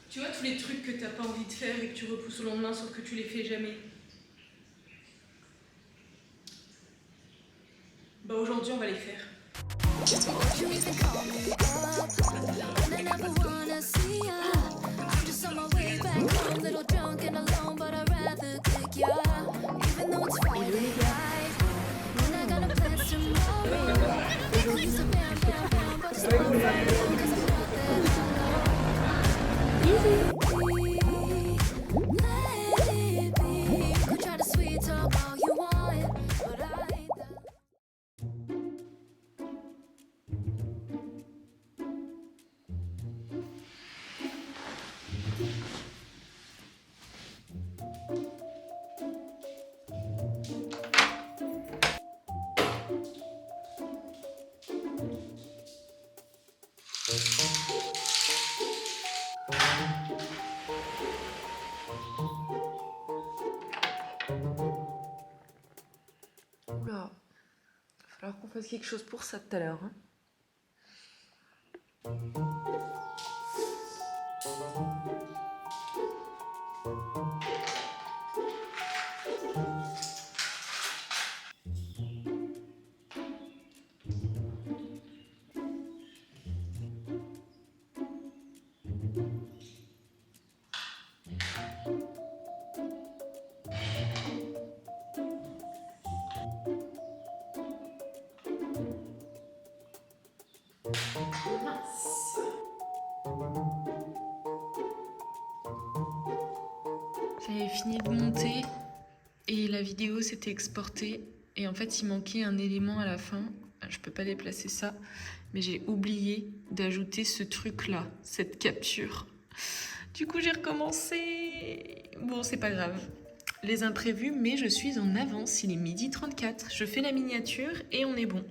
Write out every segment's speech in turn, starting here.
Tu vois tous les trucs que t'as pas envie de faire et que tu repousses au lendemain sauf que tu les fais jamais. Bah aujourd'hui on va les faire. Oula, il va falloir qu'on fasse quelque chose pour ça tout à l'heure. Hein. J'avais fini de monter et la vidéo s'était exportée et en fait il manquait un élément à la fin. Je peux pas déplacer ça, mais j'ai oublié d'ajouter ce truc là, cette capture. Du coup j'ai recommencé. Bon, c'est pas grave. Les imprévus, mais je suis en avance, il est 12h34. Je fais la miniature et on est bon.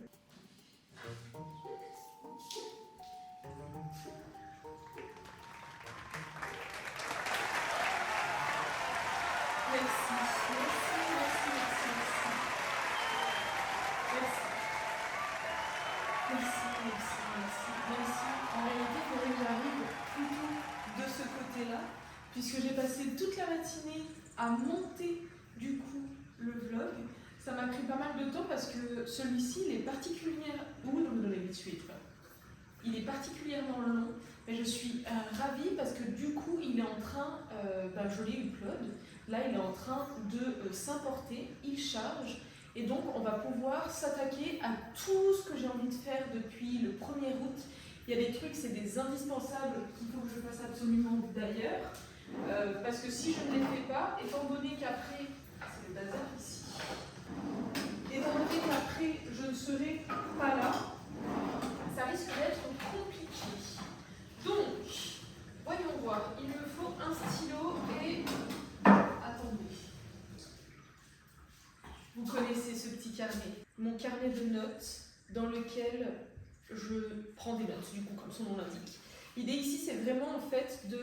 Merci. En réalité, il faudrait que j'arrive plutôt de ce côté-là, puisque j'ai passé toute la matinée à monter du coup le vlog. Ça m'a pris pas mal de temps parce que celui-ci, il est particulièrement... Il est particulièrement long, mais je suis ravie parce que du coup, il est en train, je l'ai upload, là il est en train de s'importer, il charge. Et donc, on va pouvoir s'attaquer à tout ce que j'ai envie de faire depuis le 1er août. Il y a des trucs, c'est des indispensables qu'il faut que je fasse absolument d'ailleurs. Parce que si je ne les fais pas, étant donné qu'après... C'est le bazar ici. Étant donné qu'après, je ne serai pas là, ça risque d'être compliqué. Donc, voyons voir. Il me faut un stylo et... Attendez. Vous connaissez ce petit carnet. Mon carnet de notes dans lequel je prends des notes, du coup, comme son nom l'indique. L'idée ici, c'est vraiment en fait de...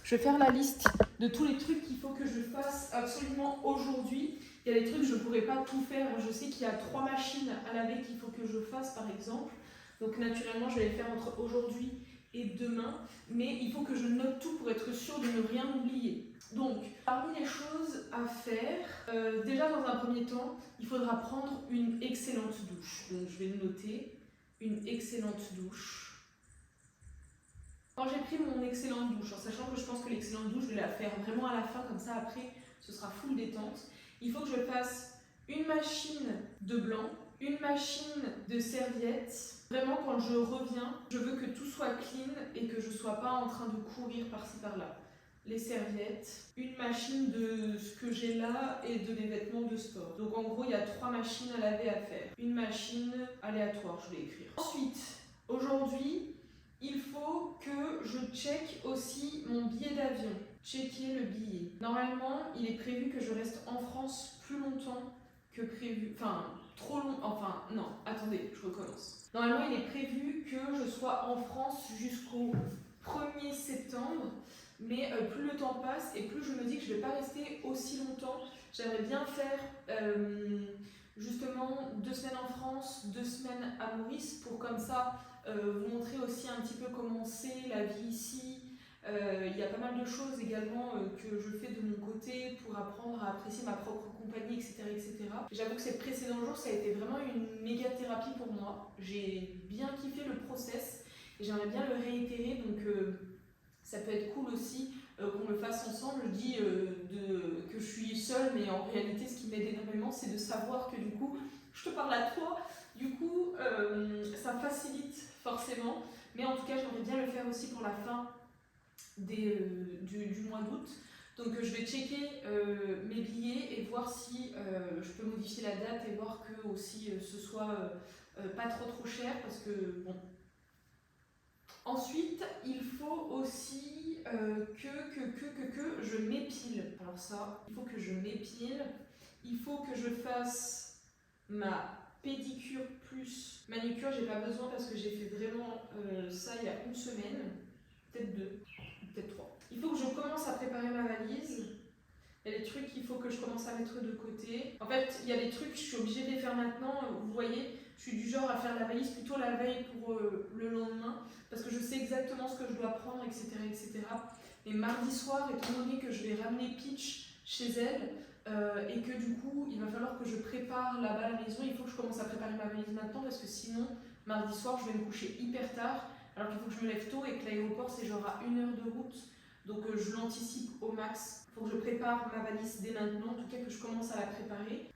je vais faire la liste de tous les trucs qu'il faut que je fasse absolument aujourd'hui. Il y a des trucs, je ne pourrais pas tout faire. Je sais qu'il y a 3 machines à laver qu'il faut que je fasse, par exemple. Donc naturellement, je vais les faire entre aujourd'hui et demain. Mais il faut que je note tout pour être sûre de ne rien oublier. Donc, parmi les choses à faire, déjà dans un premier temps, il faudra prendre une excellente douche. Donc je vais noter une excellente douche. Quand j'ai pris mon excellente douche, en sachant que je pense que l'excellente douche, je vais la faire vraiment à la fin, comme ça après, ce sera full détente. Il faut que je fasse une machine de blanc, une machine de serviettes. Vraiment, quand je reviens, je veux que tout soit clean et que je ne sois pas en train de courir par-ci par-là. Les serviettes, une machine de ce que j'ai là et de mes vêtements de sport. Donc en gros, il y a 3 machines à laver à faire. Une machine aléatoire, je vais écrire. Ensuite, aujourd'hui, il faut que je check aussi mon billet d'avion. Checker le billet. Normalement, il est prévu que je reste en France plus longtemps que prévu. Enfin, trop long. Enfin, non, attendez, je recommence. Normalement, il est prévu que je sois en France jusqu'au 1er septembre. Mais plus le temps passe et plus je me dis que je ne vais pas rester aussi longtemps. J'aimerais bien faire justement 2 semaines en France, 2 semaines à Maurice pour comme ça vous montrer aussi un petit peu comment c'est la vie ici, Il y a pas mal de choses également que je fais de mon côté pour apprendre à apprécier ma propre compagnie, etc. etc. J'avoue que ces précédents jours, ça a été vraiment une méga thérapie pour moi. J'ai bien kiffé le process et j'aimerais bien le réitérer, donc ça peut être cool aussi qu'on le fasse ensemble. Je dis que je suis seule, mais en réalité, ce qui m'aide énormément, c'est de savoir que du coup, je te parle à toi. Du coup, ça facilite forcément. Mais en tout cas, j'aimerais bien le faire aussi pour la fin du mois d'août. Donc je vais checker mes billets et voir si je peux modifier la date et voir que aussi ce soit pas trop cher parce que bon. Ensuite, il faut aussi que je m'épile. Alors ça, il faut que je m'épile. Il faut que je fasse ma pédicure plus manucure. J'ai pas besoin parce que j'ai fait vraiment ça il y a une semaine, peut-être 2, peut-être 3. Il faut que je commence à préparer ma valise. Il y a des trucs qu'il faut que je commence à mettre de côté. En fait, il y a des trucs, je suis obligée de les faire maintenant. Vous voyez, je suis du genre à faire la valise plutôt la veille pour le lendemain, parce que je sais exactement ce que je dois prendre, etc. etc. Et mardi soir, étant donné que je vais ramener Peach chez elle, et que du coup, il va falloir que je prépare là-bas à la maison, il faut que je commence à préparer ma valise maintenant, parce que sinon, mardi soir, je vais me coucher hyper tard, alors qu'il faut que je me lève tôt et que l'aéroport, c'est genre à 1 heure de route. Donc je l'anticipe au max. Il faut que je prépare ma valise dès maintenant, en tout cas que je commence à la préparer.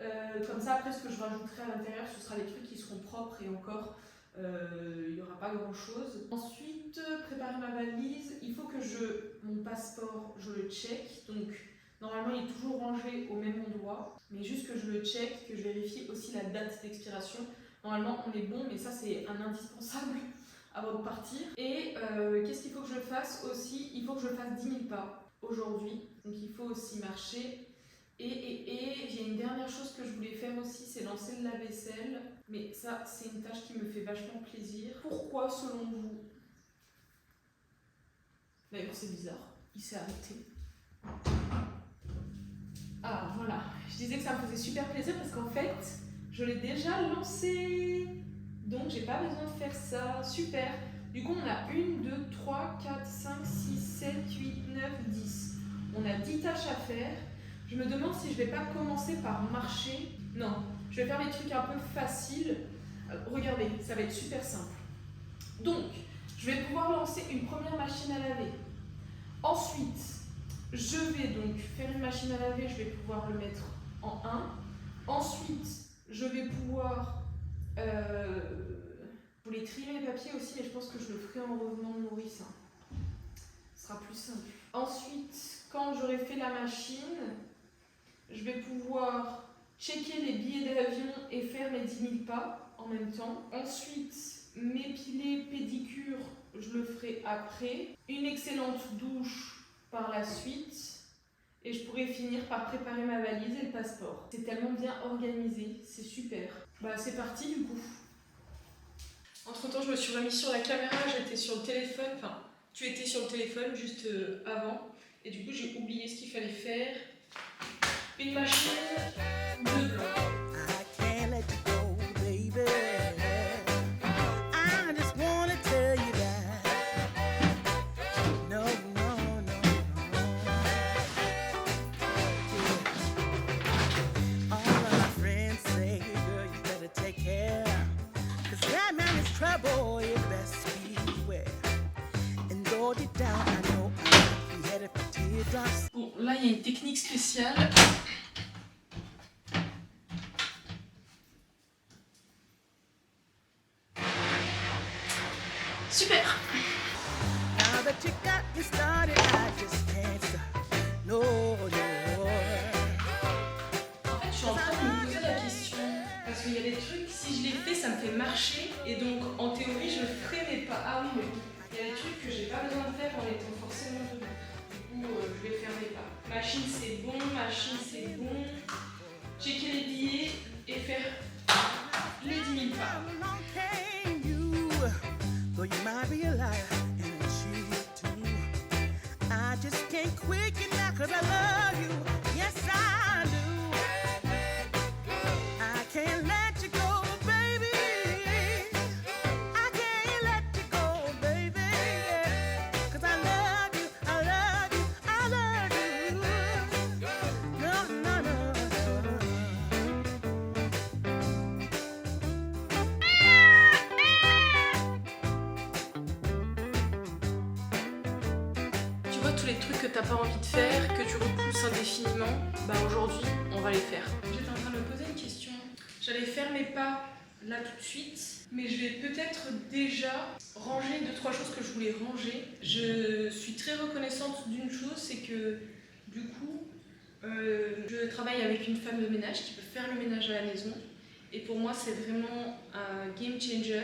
Comme ça, après, ce que je rajouterai à l'intérieur, ce sera les trucs qui seront propres et encore, il n'y aura pas grand-chose. Ensuite, préparer ma valise. Il faut que mon passeport, je le check. Donc, normalement, il est toujours rangé au même endroit, mais juste que je le check, que je vérifie aussi la date d'expiration. Normalement, on est bon, mais ça, c'est un indispensable avant de partir. Et qu'est-ce qu'il faut que je fasse aussi? Il faut que je fasse 10 000 pas aujourd'hui, donc il faut aussi marcher. Et j'ai une dernière chose que je voulais faire aussi, c'est lancer le lave-vaisselle. Mais ça, c'est une tâche qui me fait vachement plaisir. Pourquoi, selon vous? D'ailleurs, c'est bizarre, il s'est arrêté. Ah, voilà. Je disais que ça me faisait super plaisir parce qu'en fait, je l'ai déjà lancé. Donc, j'ai pas besoin de faire ça. Super. Du coup, on a 1, 2, 3, 4, 5, 6, 7, 8, 9, 10. On a 10 tâches à faire. Je me demande si je vais pas commencer par marcher. Non, je vais faire les trucs un peu faciles. Regardez, ça va être super simple. Donc, je vais pouvoir lancer une première machine à laver. Ensuite, je vais donc faire une machine à laver. Je vais pouvoir le mettre en 1. Ensuite, je vais pouvoir... je voulais trier les papiers aussi, mais je pense que je le ferai en revenant de Maurice. Ce sera plus simple. Ensuite, quand j'aurai fait la machine, je vais pouvoir checker les billets d'avion et faire mes 10 000 pas en même temps. Ensuite, m'épiler, pédicure, je le ferai après. Une excellente douche par la suite. Et je pourrais finir par préparer ma valise et le passeport. C'est tellement bien organisé, c'est super. Bah c'est parti du coup. Entre temps, je me suis remis sur la caméra, j'étais sur le téléphone, enfin, tu étais sur le téléphone juste avant, et du coup, j'ai oublié ce qu'il fallait faire. Une machine de blanc. Bon, là, il y a une technique spéciale. Super. En fait, je suis en train de me poser la question, parce qu'il y a des trucs, si je les fais, ça me fait marcher, et donc, en théorie, je ferai mes pas. Ah oui, mais il y a des trucs que j'ai pas besoin de faire en étant forcément dedans. Du coup, je vais faire mes pas. Machine, c'est bon, machine, c'est bon. Checker les billets et faire les 10 000 pas. vois, tous les trucs que t'as pas envie de faire, que tu repousses indéfiniment, bah aujourd'hui, on va les faire. J'étais en train de me poser une question. J'allais faire mes pas là tout de suite, mais je vais peut-être déjà ranger 2-3 choses que je voulais ranger. Je suis très reconnaissante d'une chose, c'est que du coup, je travaille avec une femme de ménage qui peut faire le ménage à la maison. Et pour moi, c'est vraiment un game changer.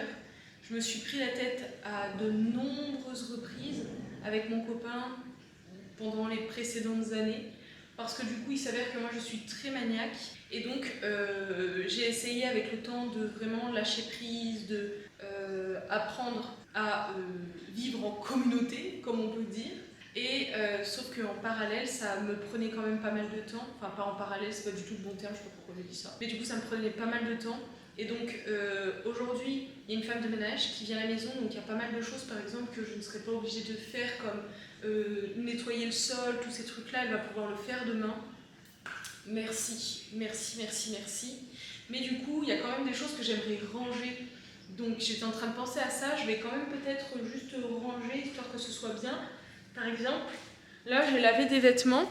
Je me suis pris la tête à de nombreuses reprises avec mon copain pendant les précédentes années. Parce que du coup, il s'avère que moi, je suis très maniaque. Et donc, j'ai essayé avec le temps de vraiment lâcher prise, de apprendre à vivre en communauté, comme on peut dire. Et sauf qu'en parallèle, ça me prenait quand même pas mal de temps. Enfin, pas en parallèle, c'est pas du tout le bon terme, je sais pas pourquoi je dis ça. Mais du coup, ça me prenait pas mal de temps. Et donc, aujourd'hui, il y a une femme de ménage qui vient à la maison, donc il y a pas mal de choses, par exemple, que je ne serais pas obligée de faire, comme nettoyer le sol, tous ces trucs-là, elle va pouvoir le faire demain. Merci, merci, merci, merci. Mais du coup, il y a quand même des choses que j'aimerais ranger. Donc, j'étais en train de penser à ça. Je vais quand même peut-être juste ranger, histoire que ce soit bien. Par exemple, là, j'ai lavé des vêtements,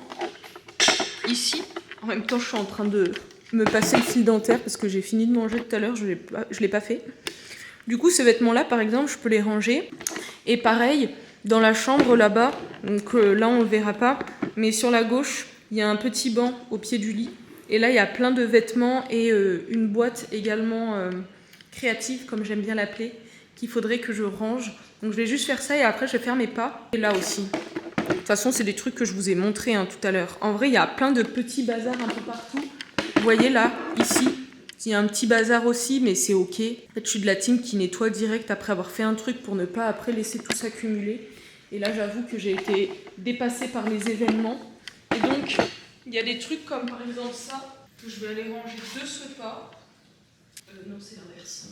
ici. En même temps, je suis en train de me passer le fil dentaire, parce que j'ai fini de manger tout à l'heure, je l'ai pas fait. Du coup, ces vêtements-là, par exemple, je peux les ranger. Et pareil, dans la chambre, là-bas, donc là, on ne le verra pas, mais sur la gauche, il y a un petit banc au pied du lit. Et là, il y a plein de vêtements et une boîte également créative, comme j'aime bien l'appeler, qu'il faudrait que je range. Donc, je vais juste faire ça et après, je vais faire mes pas. Et là aussi. De toute façon, c'est des trucs que je vous ai montrés tout à l'heure. En vrai, il y a plein de petits bazars un peu partout. Vous voyez là, ici, il y a un petit bazar aussi, mais c'est ok. En fait, je suis de la team qui nettoie direct après avoir fait un truc pour ne pas après laisser tout s'accumuler. Et là, j'avoue que j'ai été dépassée par les événements. Et donc, il y a des trucs comme par exemple ça, que je vais aller ranger de ce pas. Non, c'est l'inverse.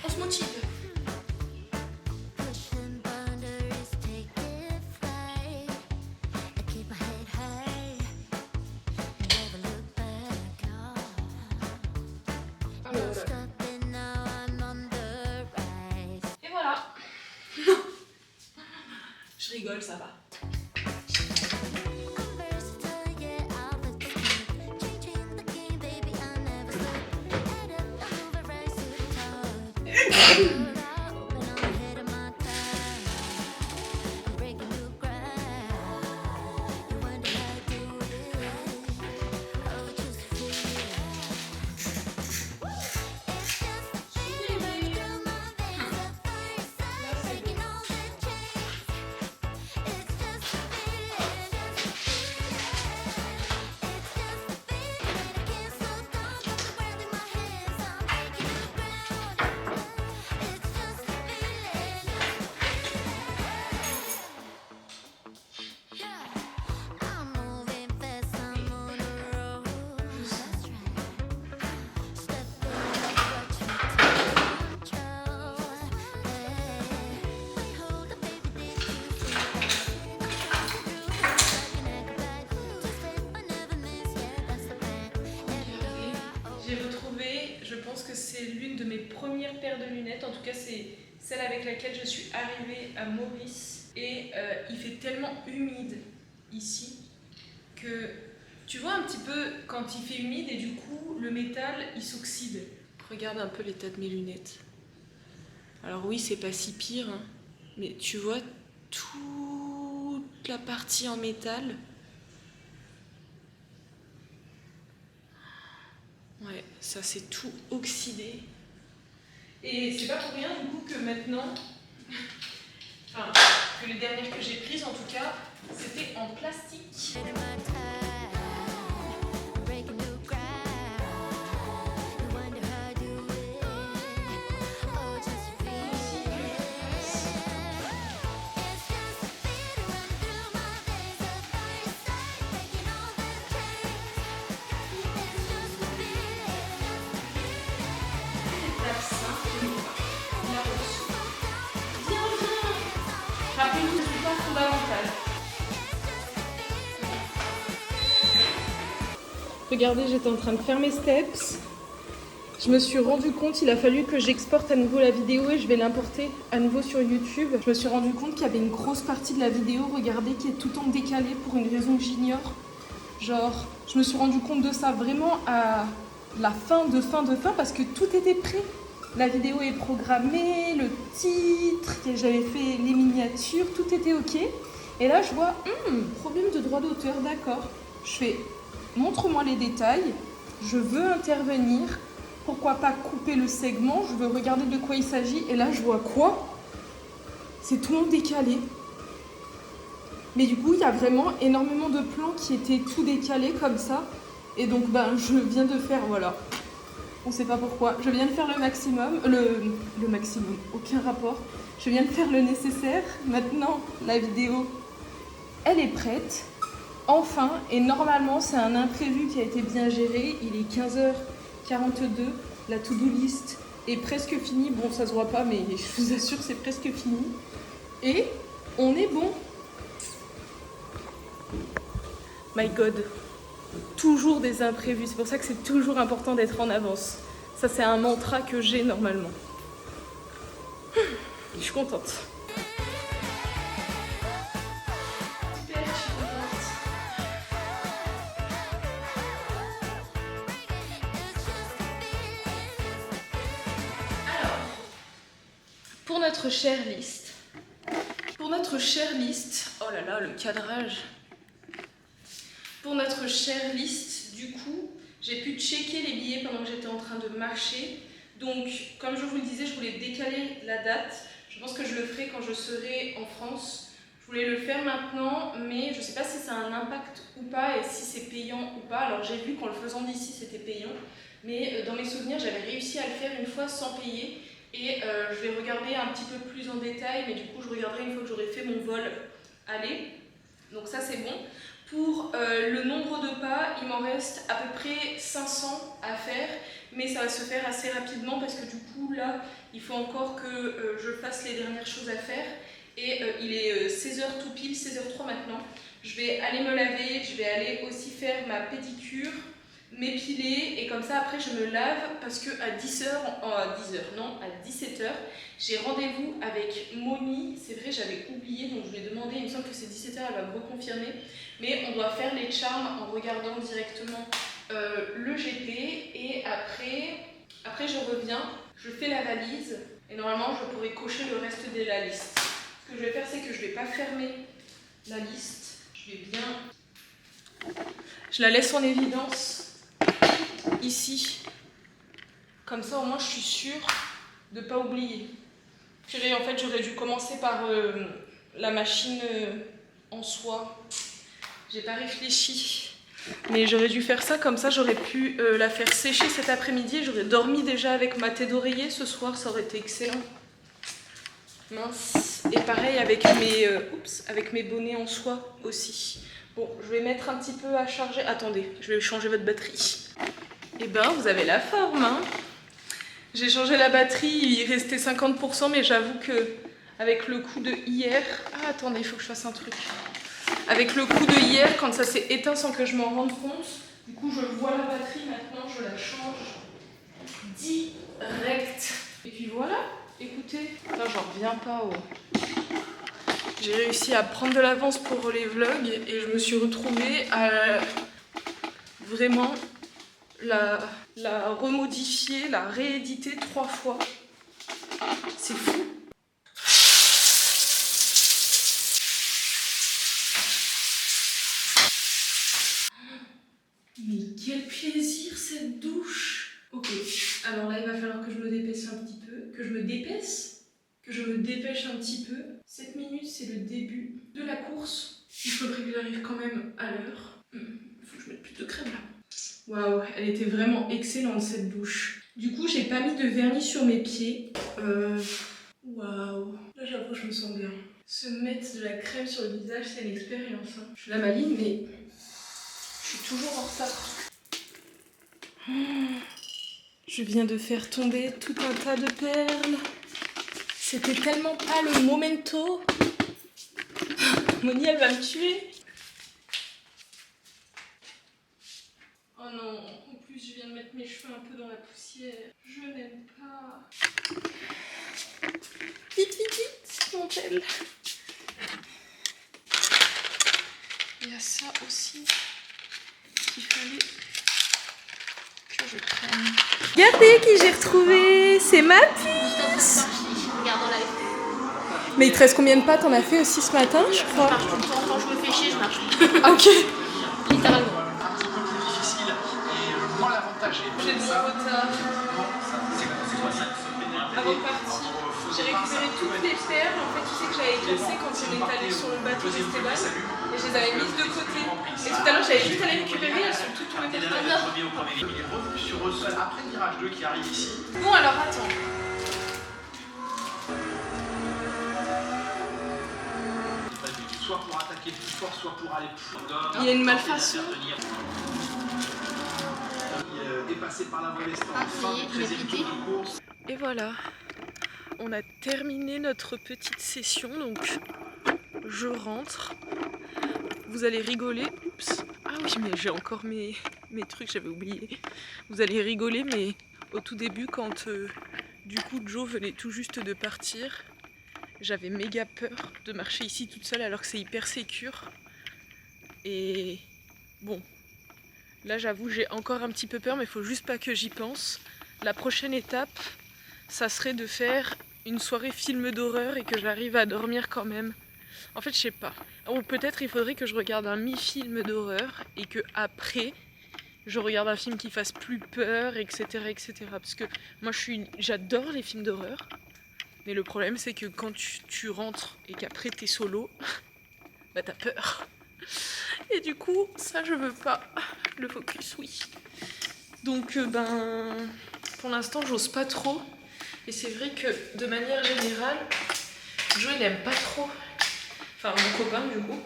On se motive. Et voilà. Je rigole, ça va. J'ai retrouvé, je pense que c'est l'une de mes premières paires de lunettes, en tout cas c'est celle avec laquelle je suis arrivée à Maurice. Et il fait tellement humide ici que tu vois un petit peu quand il fait humide et du coup le métal il s'oxyde. Regarde un peu l'état de mes lunettes. Alors oui, c'est pas si pire, hein, mais tu vois toute la partie en métal. Ouais, ça c'est tout oxydé. Et c'est pas pour rien du coup que maintenant, enfin, que les dernières que j'ai prises en tout cas, c'était en plastique. Rappelez-vous, c'est pas fondamental. Regardez, j'étais en train de faire mes steps. Je me suis rendu compte, il a fallu que j'exporte à nouveau la vidéo et je vais l'importer à nouveau sur YouTube. Je me suis rendu compte qu'il y avait une grosse partie de la vidéo, regardez, qui est tout en décalé pour une raison que j'ignore. Genre, je me suis rendu compte de ça vraiment à la fin parce que tout était prêt. La vidéo est programmée, le titre, que j'avais fait les miniatures, tout était ok. Et là, je vois, problème de droit d'auteur, d'accord. Je fais, montre-moi les détails, je veux intervenir. Pourquoi pas couper le segment, je veux regarder de quoi il s'agit. Et là, je vois quoi? C'est tout en décalé. Mais du coup, il y a vraiment énormément de plans qui étaient tout décalés comme ça. Et donc, je viens de faire, voilà. On sait pas pourquoi. Je viens de faire le maximum. Le maximum, aucun rapport. Je viens de faire le nécessaire. Maintenant, la vidéo, elle est prête. Enfin, et normalement, c'est un imprévu qui a été bien géré. Il est 15h42. La to-do list est presque finie. Bon, ça se voit pas, mais je vous assure, c'est presque fini. Et on est bon. My God. Toujours des imprévus. C'est pour ça que c'est toujours important d'être en avance. Ça, c'est un mantra que j'ai normalement. Je suis contente. Super, je suis contente. Alors, pour notre chère liste. Oh là là, le cadrage. Pour notre chère liste, du coup, j'ai pu checker les billets pendant que j'étais en train de marcher. Donc, comme je vous le disais, je voulais décaler la date. Je pense que je le ferai quand je serai en France. Je voulais le faire maintenant, mais je ne sais pas si ça a un impact ou pas et si c'est payant ou pas. Alors, j'ai vu qu'en le faisant d'ici, c'était payant. Mais dans mes souvenirs, j'avais réussi à le faire une fois sans payer. Et je vais regarder un petit peu plus en détail, mais du coup, je regarderai une fois que j'aurai fait mon vol aller. Donc ça, c'est bon. Pour le nombre de pas, il m'en reste à peu près 500 à faire, mais ça va se faire assez rapidement parce que du coup là, il faut encore que je fasse les dernières choses à faire et il est 16h tout pile, 16h03 maintenant. Je vais aller me laver, je vais aller aussi faire ma pédicure, m'épiler et comme ça après je me lave parce que à 17h, j'ai rendez-vous avec Moni. C'est vrai, j'avais oublié, donc je lui ai demandé, il me semble que c'est 17h, elle va me reconfirmer. Mais on doit faire les charms en regardant directement le GP et après je reviens, je fais la valise et normalement je pourrai cocher le reste de la liste. Ce que je vais faire, c'est que je ne vais pas fermer la liste, je la laisse en évidence ici, comme ça au moins je suis sûre de ne pas oublier. Purée, en fait j'aurais dû commencer par la machine en soie. J'ai pas réfléchi, mais j'aurais dû faire ça, comme ça j'aurais pu la faire sécher cet après-midi. J'aurais dormi déjà avec ma tête d'oreiller ce soir, ça aurait été excellent. Mince. Et pareil avec mes bonnets en soie aussi. Bon, je vais mettre un petit peu à charger. Attendez, je vais changer votre batterie. Eh ben, vous avez la forme, hein. J'ai changé la batterie, il restait 50%, mais j'avoue que avec le coup de hier... Ah, attendez, il faut que je fasse un truc. Avec le coup de hier, quand ça s'est éteint sans que je m'en rende compte, du coup, je vois la batterie, maintenant, je la change direct. Et puis voilà, écoutez, là, j'en reviens pas au... J'ai réussi à prendre de l'avance pour les vlogs et je me suis retrouvée à vraiment la remodifier, la rééditer 3 fois. C'est fou. Mais quel plaisir cette douche! Ok, alors là il va falloir que je me dépêche un petit peu, que je me dépêche un petit peu. 7 minutes, c'est le début de la course. Il faudrait que j'arrive quand même à l'heure. Il faut que je mette plus de crème là. Waouh, elle était vraiment excellente cette douche. Du coup, j'ai pas mis de vernis sur mes pieds. Waouh, là j'avoue, je me sens bien. Se mettre de la crème sur le visage, c'est une expérience. Hein. Je suis la maline, mais je suis toujours en retard. Je viens de faire tomber tout un tas de perles. C'était tellement pas le momento. Moni, elle va me tuer. Oh non, en plus plus, je viens de mettre mes cheveux un peu dans la poussière. Je n'aime pas. Vite, vite, vite, mon tel. Il y a ça aussi qu'il fallait que je prenne. Regardez qui j'ai retrouvé, c'est ma puce. Mais il te reste combien de pas? T'en as fait aussi ce matin, je crois. Je marche tout le temps, quand je me fais chier, je marche. Ok. Littéralement. J'ai de mon retard. Avant de partir, j'ai récupéré toutes les perles. En fait, tu sais que j'avais cassé quand on est allé sur le bateau d'Esteban. Et je les avais mises de côté. Et tout à l'heure, j'avais juste à les récupérer. Elles sont toutes tombées par terre. Après le Mirage 2 qui arrive ici. Bon, alors attends. Soit pour attaquer plus fort, soit pour aller plus fort. Il y a une malfaçon. Est passé par la voie d'Estaing. Ah, Fin du 13e tour de course. Et voilà. On a terminé notre petite session. Donc, je rentre. Vous allez rigoler. Oups. Ah oui, mais j'ai encore mes trucs, j'avais oublié. Vous allez rigoler, mais au tout début, quand du coup Joe venait tout juste de partir, j'avais méga peur de marcher ici toute seule alors que c'est hyper sécure. Et bon, là j'avoue j'ai encore un petit peu peur, mais il faut juste pas que j'y pense. La prochaine étape, ça serait de faire une soirée film d'horreur et que j'arrive à dormir quand même. En fait, je sais pas. Ou peut-être il faudrait que je regarde un mi-film d'horreur et que après je regarde un film qui fasse plus peur, etc., etc. Parce que moi, j'adore les films d'horreur. Mais le problème, c'est que quand tu rentres et qu'après t'es solo, bah t'as peur. Et du coup, ça, je veux pas. Le focus, oui. Donc, pour l'instant, j'ose pas trop. Et c'est vrai que, de manière générale, Joe, il aime pas trop. Enfin, mon copain, du coup,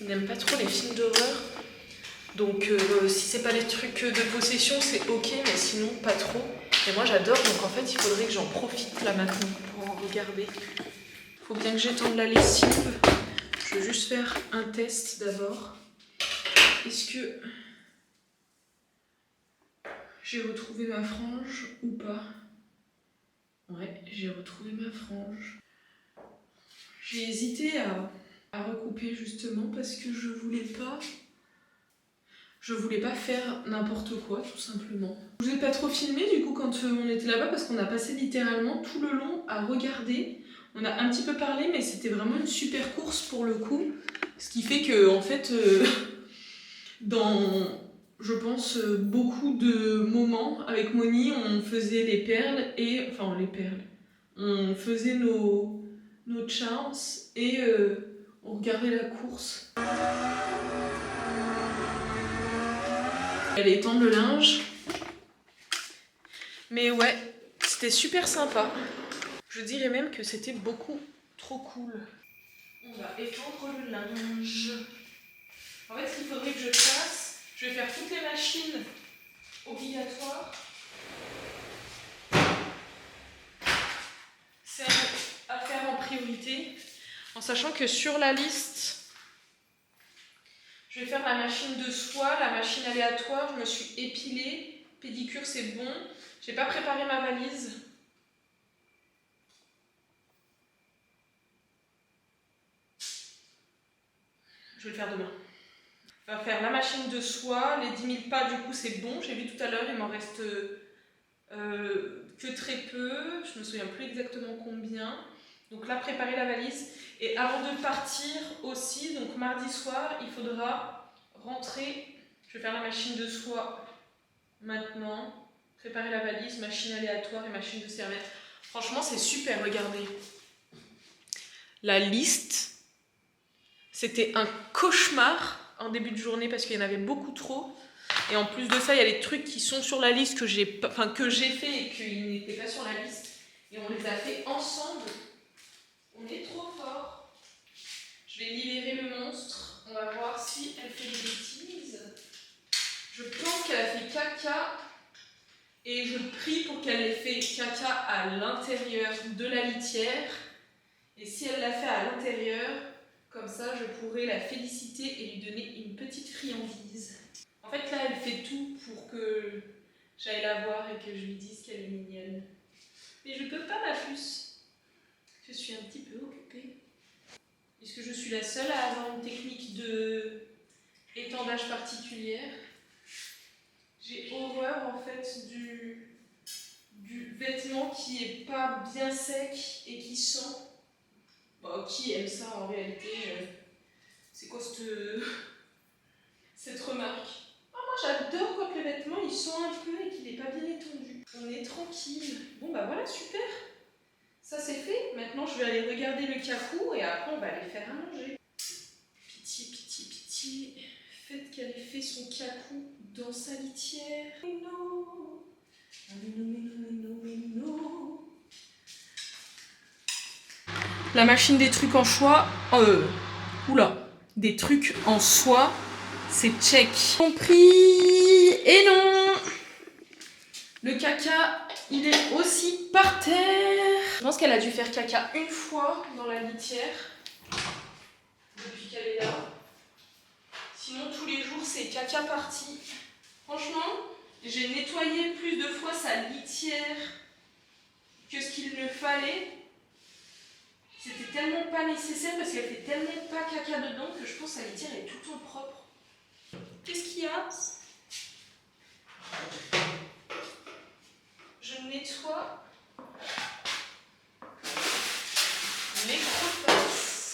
il n'aime pas trop les films d'horreur. Donc, si c'est pas les trucs de possession, c'est ok, mais sinon, pas trop. Et moi, j'adore, donc en fait, il faudrait que j'en profite là maintenant pour en regarder. Faut bien que j'étende la lessive. Je vais juste faire un test d'abord. Est-ce que j'ai retrouvé ma frange ou pas? Ouais, j'ai retrouvé ma frange. J'ai hésité à recouper justement parce que je voulais pas faire n'importe quoi, tout simplement. Je vous ai pas trop filmé du coup quand on était là-bas parce qu'on a passé littéralement tout le long à regarder. On a un petit peu parlé, mais c'était vraiment une super course pour le coup. Ce qui fait que, en fait, dans, je pense, beaucoup de moments avec Moni, on faisait les perles et... Enfin, les perles. On faisait nos charms et on regardait la course. Allez étendre le linge. Mais ouais, c'était super sympa. Je dirais même que c'était beaucoup trop cool. On va étendre le linge. En fait, ce qu'il faudrait que je fasse, je vais faire toutes les machines obligatoires. C'est à faire en priorité. En sachant que sur la liste, je vais faire la machine de soie, la machine aléatoire, je me suis épilée, pédicure c'est bon. J'ai pas préparé ma valise. Je vais le faire demain. On va faire la machine de soie, les 10 000 pas du coup c'est bon. J'ai vu tout à l'heure, il m'en reste que très peu. Je me souviens plus exactement combien. Donc là, préparer la valise. Et avant de partir aussi, donc mardi soir, il faudra rentrer. Je vais faire la machine de soie maintenant. Préparer la valise, machine aléatoire et machine de serviette. Franchement, c'est super, regardez. La liste, c'était un cauchemar en début de journée parce qu'il y en avait beaucoup trop. Et en plus de ça, il y a les trucs qui sont sur la liste que j'ai fait et qui n'étaient pas sur la liste. Et on les a fait ensemble. On est trop fort. Je vais libérer le monstre. On va voir si elle fait des bêtises. Je pense qu'elle a fait caca. Et je prie pour qu'elle ait fait caca à l'intérieur de la litière. Et si elle l'a fait à l'intérieur, comme ça, je pourrais la féliciter et lui donner une petite friandise. En fait, là, elle fait tout pour que j'aille la voir et que je lui dise qu'elle est mignonne. Mais je peux pas, ma puce. Je suis un petit peu occupée. Est-ce que je suis la seule à avoir une technique de étendage particulière? J'ai horreur en fait du vêtement qui est pas bien sec et qui sent. Bon, qui aime ça en réalité? C'est quoi cette remarque? Oh, moi j'adore quand les vêtements ils sont un peu et qu'il n'est pas bien étendu. On est tranquille. Bon bah voilà, super. Ça c'est fait. Maintenant je vais aller regarder le cafou et après on va aller faire à manger. Pitié, pitié, pitié. Faites qu'elle ait fait son cafou dans sa litière. Mais non. Mais non. La machine des trucs en choix. Oula. Des trucs en soie. C'est check. Compris. Et non. Le caca, il est aussi par terre. Je pense qu'elle a dû faire caca une fois dans la litière. Depuis qu'elle est là. Sinon, tous les jours, c'est caca parti. Franchement, j'ai nettoyé plus de fois sa litière que ce qu'il ne fallait. C'était tellement pas nécessaire parce qu'elle fait tellement pas caca dedans que je pense que sa litière est tout le temps propre. Qu'est-ce qu'il y a? Je nettoie mes crevasses.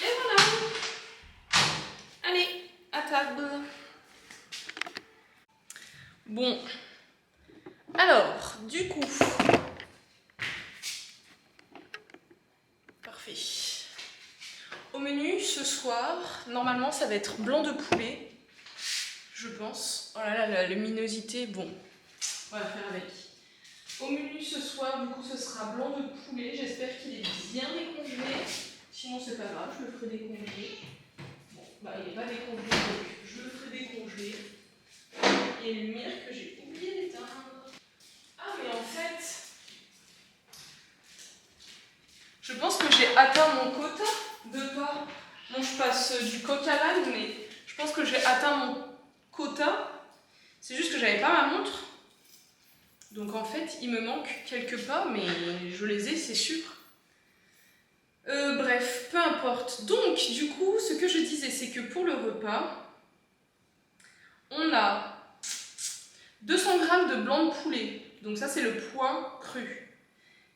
Et voilà. Allez, à table. Bon. Alors, du coup. Parfait. Au menu ce soir, normalement ça va être blanc de poulet, je pense. Oh là là, la luminosité, bon, on va faire avec. Au menu ce soir, du coup, ce sera blanc de poulet. J'espère qu'il est bien décongelé. Sinon, c'est pas grave, je le ferai décongeler. Bon, bah il n'est pas décongelé, donc je le ferai décongeler. Et une lumière que j'ai oublié d'éteindre. Ah, mais en fait, je pense que j'ai atteint mon quota de pas. Bon, je passe du coq à l'âne, mais je pense que j'ai atteint mon quota. C'est juste que j'avais pas ma montre. Donc en fait, il me manque quelques pas, mais je les ai, c'est sûr. Bref, peu importe. Donc, du coup, ce que je disais, c'est que pour le repas, on a 200 g de blanc de poulet. Donc ça, c'est le point cru.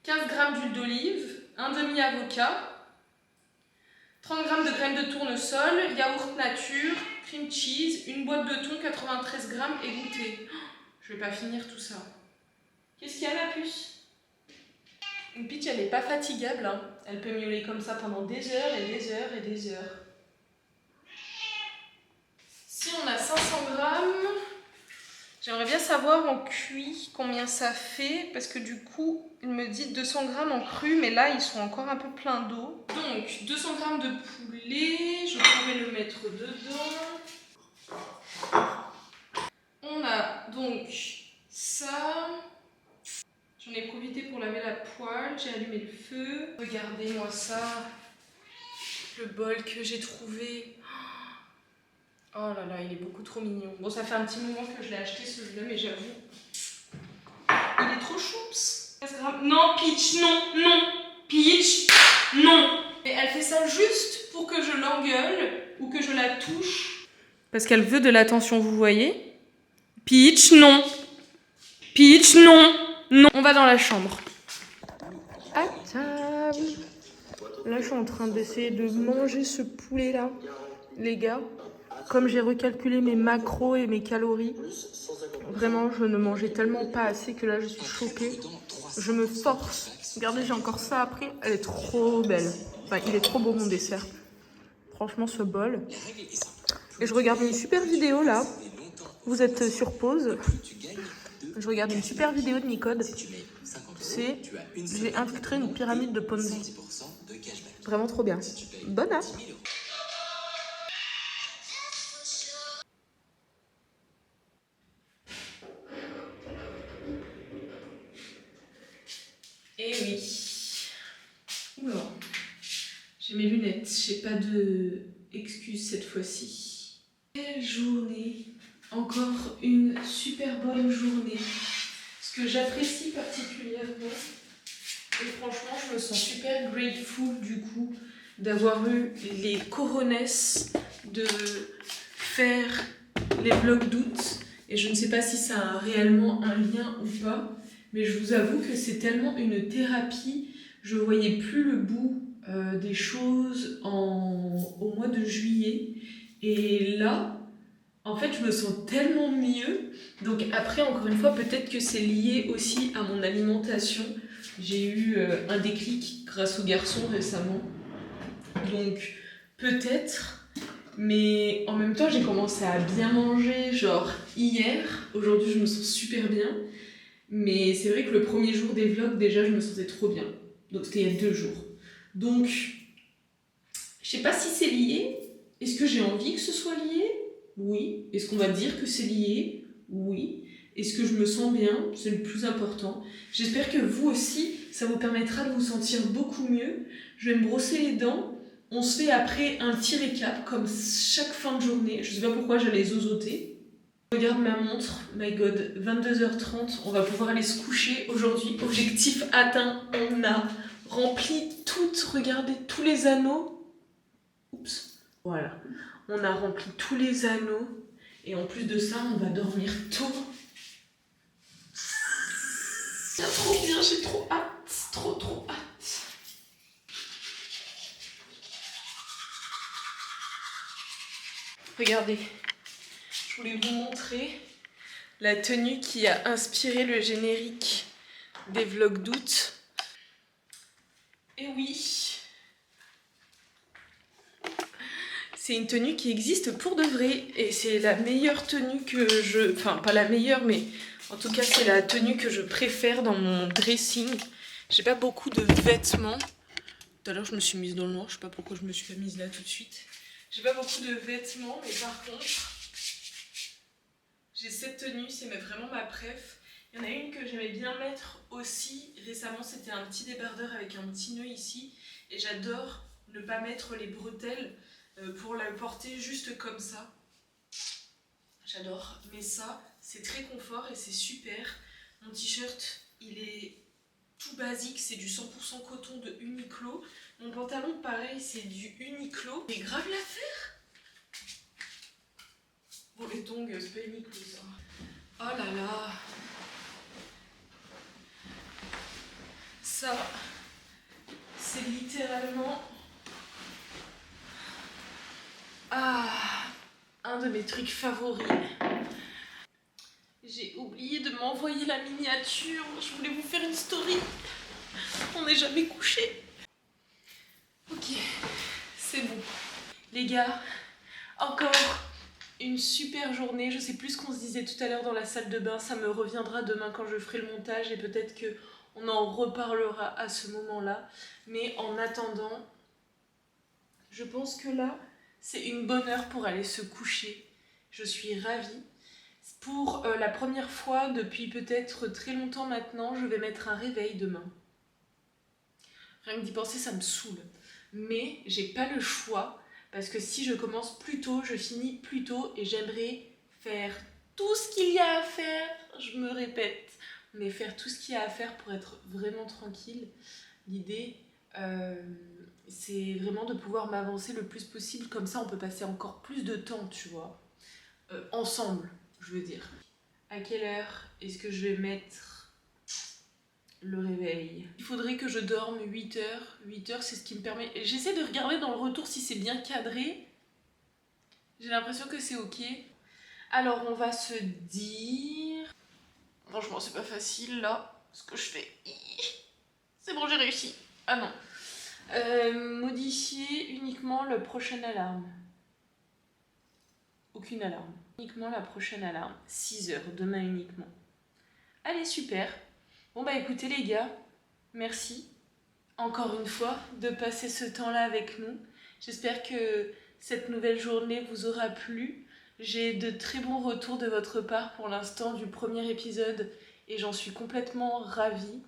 15 g d'huile d'olive, un demi-avocat, 30 g de graines de tournesol, yaourt nature, cream cheese, une boîte de thon 93 g égouttée. Je vais pas finir tout ça. Qu'est-ce qu'il y a, la puce? Une pitch, elle n'est pas fatigable. Hein. Elle peut miauler comme ça pendant des heures et des heures et des heures. Si on a 500 g, j'aimerais bien savoir en cuit combien ça fait. Parce que du coup, il me dit 200 g en cru, mais là, ils sont encore un peu pleins d'eau. Donc, 200 g de poulet, je pourrais le mettre dedans. On a donc ça. J'en ai profité pour laver la poêle, j'ai allumé le feu. Regardez-moi ça, le bol que j'ai trouvé. Oh là là, il est beaucoup trop mignon. Bon, ça fait un petit moment que je l'ai acheté celui-là, mais j'avoue, il est trop choups. 15 grammes. Non, Peach, non, non. Peach, non. Et elle fait ça juste pour que je l'engueule ou que je la touche. Parce qu'elle veut de l'attention, vous voyez. Peach, non. Peach, non. Non. On va dans la chambre. À table. Là, je suis en train d'essayer de manger ce poulet-là, les gars. Comme j'ai recalculé mes macros et mes calories, vraiment, je ne mangeais tellement pas assez que là, je suis choquée. Je me force. Regardez, j'ai encore ça après. Elle est trop belle. Enfin, il est trop beau, mon dessert. Franchement, ce bol. Et je regarde une super vidéo, là. Vous êtes sur pause. Je regarde une super vidéo de Nicode. C'est j'ai infiltré une pyramide de Ponzi. Vraiment trop bien. Bonne app. Eh oui. Oula. J'ai mes lunettes. J'ai pas de excuse cette fois-ci. Quelle journée! Encore une super bonne journée. Ce que j'apprécie particulièrement, et franchement je me sens super grateful du coup d'avoir eu les coronesses de faire les vlogs d'août. Et je ne sais pas si ça a réellement un lien ou pas, mais je vous avoue que c'est tellement une thérapie. Je voyais plus le bout des choses au mois de juillet. Et là, en fait, je me sens tellement mieux. Donc après, encore une fois, peut-être que c'est lié aussi à mon alimentation. J'ai eu un déclic grâce aux garçons récemment. Donc peut-être, mais en même temps, j'ai commencé à bien manger, genre hier. Aujourd'hui, je me sens super bien. Mais c'est vrai que le premier jour des vlogs, déjà, je me sentais trop bien. Donc c'était il y a 2 jours. Donc, je sais pas si c'est lié. Est-ce que j'ai envie que ce soit lié? Oui. Est-ce qu'on va dire que c'est lié? Oui. Est-ce que je me sens bien? C'est le plus important. J'espère que vous aussi, ça vous permettra de vous sentir beaucoup mieux. Je vais me brosser les dents. On se fait après un petit récap, comme chaque fin de journée. Je sais pas pourquoi j'allais zozoter. Je regarde ma montre. My God, 22h30. On va pouvoir aller se coucher aujourd'hui. Objectif atteint. On a rempli toutes, regardez, tous les anneaux. Oups. Voilà. On a rempli tous les anneaux. Et en plus de ça, on va dormir tôt. C'est trop bien, j'ai trop hâte. Trop hâte. Regardez, je voulais vous montrer la tenue qui a inspiré le générique des vlogs d'août. Et oui, c'est une tenue qui existe pour de vrai et c'est la meilleure tenue que je... Enfin, pas la meilleure, mais en tout cas, c'est la tenue que je préfère dans mon dressing. J'ai pas beaucoup de vêtements. Tout à l'heure, je me suis mise dans le noir, je sais pas pourquoi je me suis pas mise là tout de suite. J'ai pas beaucoup de vêtements, mais par contre, j'ai cette tenue, c'est vraiment ma préf. Il y en a une que j'aimais bien mettre aussi récemment, c'était un petit débardeur avec un petit nœud ici. Et j'adore ne pas mettre les bretelles pour la porter juste comme ça. J'adore, mais ça, c'est très confort et c'est super. Mon t-shirt, il est tout basique, c'est du 100% coton de Uniqlo. Mon pantalon, pareil, c'est du Uniqlo. C'est grave l'affaire. Bon, les tongs, c'est pas Uniqlo, ça. Oh là là. Ça, c'est littéralement... un de mes trucs favoris. J'ai oublié de m'envoyer la miniature. Je voulais vous faire une story. On n'est jamais couché. Ok, c'est bon. Les gars, encore une super journée. Je sais plus ce qu'on se disait tout à l'heure dans la salle de bain. Ça me reviendra demain quand je ferai le montage et peut-être qu'on en reparlera à ce moment-là. Mais en attendant, je pense que là, c'est une bonne heure pour aller se coucher. Je suis ravie. Pour la première fois depuis peut-être très longtemps maintenant, je vais mettre un réveil demain. Rien que d'y penser, ça me saoule. Mais j'ai pas le choix parce que si je commence plus tôt, je finis plus tôt et j'aimerais faire tout ce qu'il y a à faire. Je me répète, mais faire tout ce qu'il y a à faire pour être vraiment tranquille. L'idée, c'est vraiment de pouvoir m'avancer le plus possible. Comme ça, on peut passer encore plus de temps, tu vois, ensemble, je veux dire. À quelle heure est-ce que je vais mettre le réveil? Il faudrait que je dorme 8 heures. 8 heures, c'est ce qui me permet... J'essaie de regarder dans le retour si c'est bien cadré. J'ai l'impression que c'est ok. Alors, on va se dire... Franchement, c'est pas facile, là, ce que je fais. C'est bon, j'ai réussi. Ah non. Modifier uniquement le prochain alarme. Aucune alarme. Uniquement la prochaine alarme. 6 heures, demain uniquement. Allez, super. Bon bah écoutez les gars, merci encore une fois de passer ce temps-là avec nous. J'espère que cette nouvelle journée vous aura plu. J'ai de très bons retours de votre part pour l'instant du premier épisode et j'en suis complètement ravie.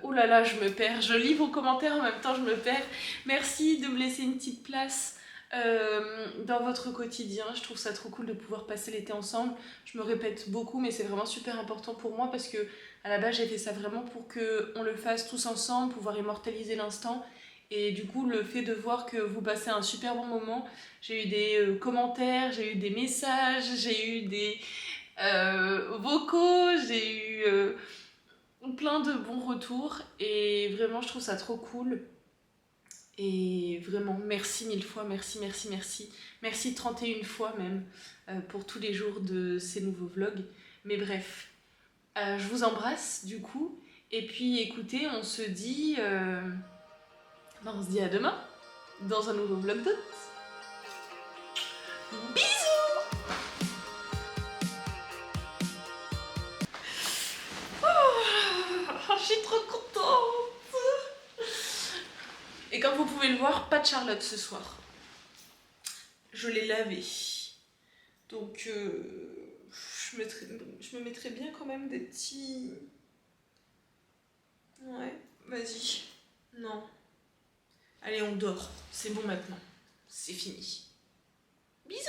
Oh là là, je me perds. Je lis vos commentaires en même temps, je me perds. Merci de me laisser une petite place dans votre quotidien. Je trouve ça trop cool de pouvoir passer l'été ensemble. Je me répète beaucoup, mais c'est vraiment super important pour moi parce que à la base j'ai fait ça vraiment pour qu'on le fasse tous ensemble, pouvoir immortaliser l'instant. Et du coup, le fait de voir que vous passez un super bon moment, j'ai eu des commentaires, j'ai eu des messages, j'ai eu des vocaux, j'ai eu plein de bons retours. Et vraiment, je trouve ça trop cool. Et vraiment, merci mille fois, merci, merci, merci. Merci 31 fois même pour tous les jours de ces nouveaux vlogs. Mais bref, je vous embrasse du coup. Et puis écoutez, on se dit à demain dans un nouveau vlog d'hôte. Bisous. Je suis trop contente. Et comme vous pouvez le voir, pas de Charlotte ce soir. Je l'ai lavé. Donc je me mettrais bien quand même des petits... Ouais, vas-y. Non. Allez, on dort. C'est bon maintenant. C'est fini. Bisous.